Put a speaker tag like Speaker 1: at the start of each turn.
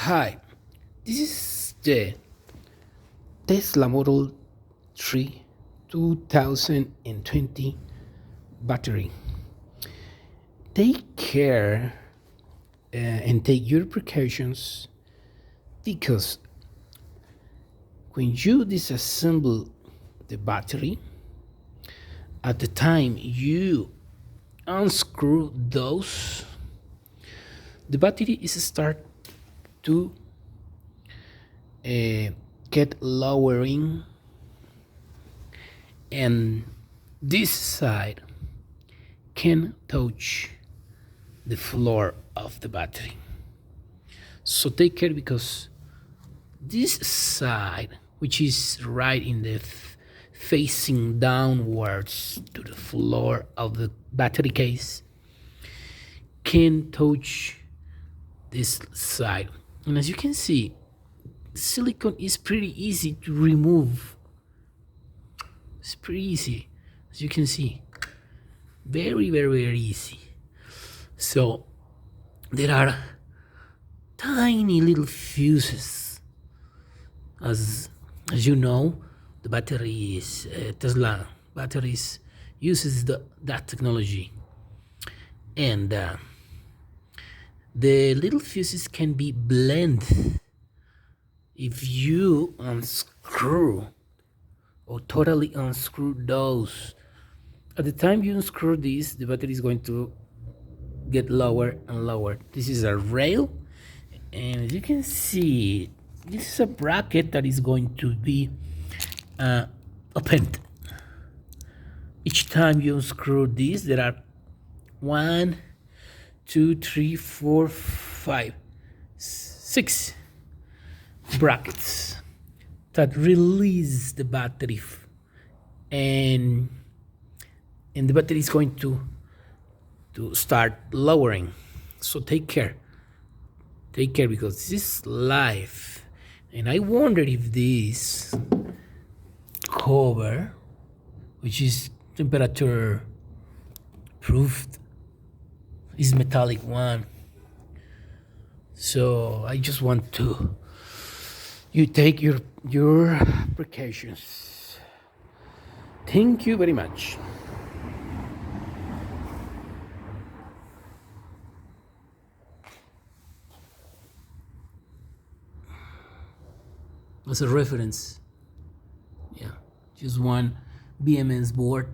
Speaker 1: Hi, this is the Tesla Model 3 2020 battery. Take care and take your precautions because when you disassemble the battery, at the time you unscrew those, the battery is start to uh, get lowering, and this side can touch the floor of the battery. So take care because this side, which is right in the facing downwards to the floor of the battery case, can touch this side. And as you can see, silicone is pretty easy to remove. It's pretty easy, as you can see. Very, very, very easy. So there are tiny little fuses. As you know, the batteries, Tesla batteries uses that technology. And the little fuses can be blended if you unscrew or totally unscrew those. At the time you unscrew this, the battery is going to get lower and lower. This is a rail, and as you can see, this is a bracket that is going to be opened. Each time you unscrew this, there are 1, 2, 3, 4, 5, 6 brackets that release the battery, and the battery is going to start lowering. So take care because this is live. And I wonder if this cover, which is temperature proofed, is metallic one. So I just want to you take your precautions. Thank you very much. As a reference, yeah, just one BMS board